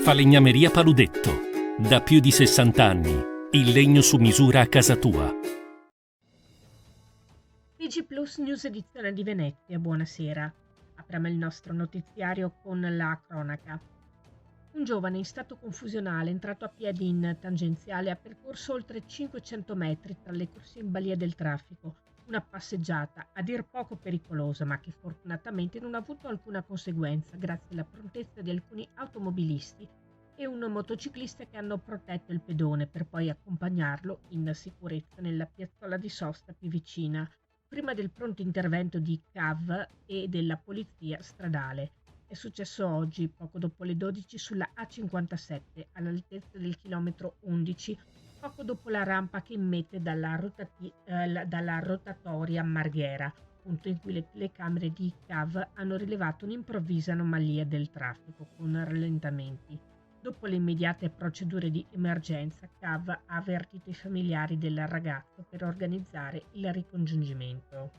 Falegnameria Paludetto. Da più di 60 anni. Il legno su misura a casa tua. TG Plus News edizione di Venezia, buonasera. Apriamo il nostro notiziario con la cronaca. Un giovane in stato confusionale, entrato a piedi in tangenziale, ha percorso oltre 500 metri tra le corsie in balia del traffico. Una passeggiata a dir poco pericolosa, ma che fortunatamente non ha avuto alcuna conseguenza grazie alla prontezza di alcuni automobilisti e un motociclista che hanno protetto il pedone per poi accompagnarlo in sicurezza nella piazzola di sosta più vicina, prima del pronto intervento di CAV e della polizia stradale. È successo oggi, poco dopo le 12, sulla A57, all'altezza del chilometro 11, poco dopo la rampa che immette dalla rotatoria Marghera, punto in cui le telecamere di CAV hanno rilevato un'improvvisa anomalia del traffico con rallentamenti. Dopo le immediate procedure di emergenza, CAV ha avvertito i familiari del ragazzo per organizzare il ricongiungimento.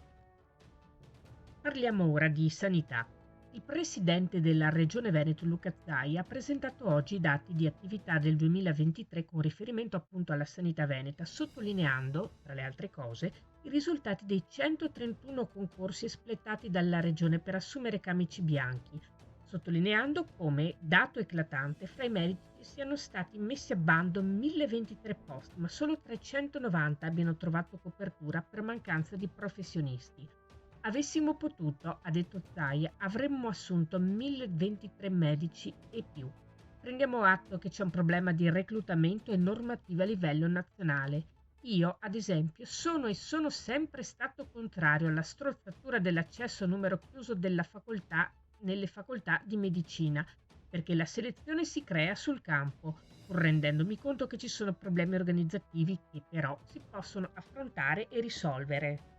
Parliamo ora di sanità. Il presidente della Regione Veneto, Luca Zaia, ha presentato oggi i dati di attività del 2023 con riferimento appunto alla sanità veneta, sottolineando, tra le altre cose, i risultati dei 131 concorsi espletati dalla Regione per assumere camici bianchi, sottolineando come, dato eclatante, fra i meriti siano stati messi a bando 1023 posti, ma solo 390 abbiano trovato copertura per mancanza di professionisti. Avessimo potuto, ha detto Zaia, avremmo assunto 1023 medici e più. Prendiamo atto che c'è un problema di reclutamento e normativa a livello nazionale. Io, ad esempio, sono sempre stato contrario alla strozzatura dell'accesso a numero chiuso nelle facoltà di medicina, perché la selezione si crea sul campo, pur rendendomi conto che ci sono problemi organizzativi che però si possono affrontare e risolvere.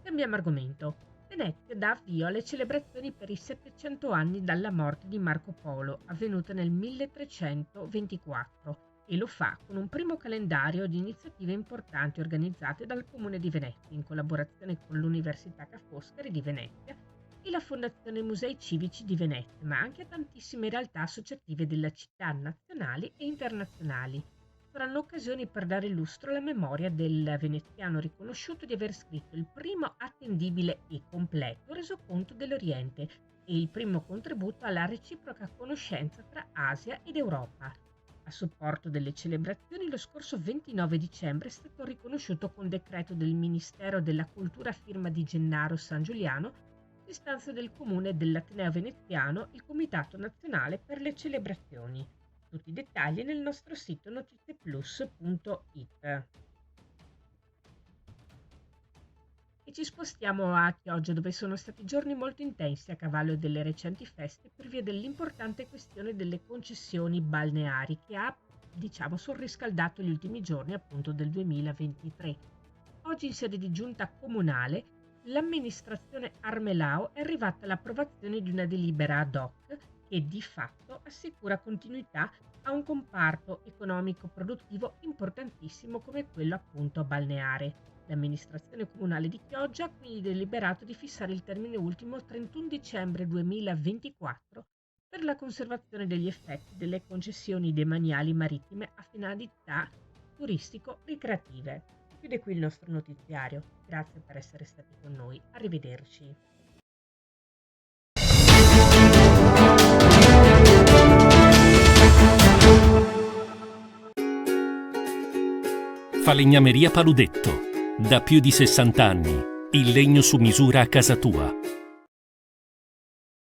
Cambiamo argomento. Venezia dà avvio alle celebrazioni per i 700 anni dalla morte di Marco Polo, avvenuta nel 1324, e lo fa con un primo calendario di iniziative importanti organizzate dal Comune di Venezia in collaborazione con l'Università Ca' Foscari di Venezia e la Fondazione Musei Civici di Venezia, ma anche a tantissime realtà associative della città nazionali e internazionali. Saranno occasioni per dare lustro alla memoria del veneziano riconosciuto di aver scritto il primo attendibile e completo resoconto dell'Oriente e il primo contributo alla reciproca conoscenza tra Asia ed Europa. A supporto delle celebrazioni, lo scorso 29 dicembre è stato riconosciuto con decreto del Ministero della Cultura a firma di Gennaro San Giuliano, istanza del Comune dell'Ateneo Veneziano, il Comitato Nazionale per le Celebrazioni. Tutti i dettagli nel nostro sito notizieplus.it. E ci spostiamo a Chioggia, dove sono stati giorni molto intensi a cavallo delle recenti feste per via dell'importante questione delle concessioni balneari che ha, surriscaldato gli ultimi giorni appunto del 2023. Oggi in sede di giunta comunale l'amministrazione Armelao è arrivata all'approvazione di una delibera ad hoc che di fatto assicura continuità a un comparto economico-produttivo importantissimo come quello appunto balneare. L'amministrazione comunale di Chioggia ha quindi deliberato di fissare il termine ultimo 31 dicembre 2024 per la conservazione degli effetti delle concessioni demaniali marittime a finalità turistico-ricreative. Chiude qui il nostro notiziario. Grazie per essere stati con noi. Arrivederci. Falegnameria Paludetto. Da più di 60 anni. Il legno su misura a casa tua.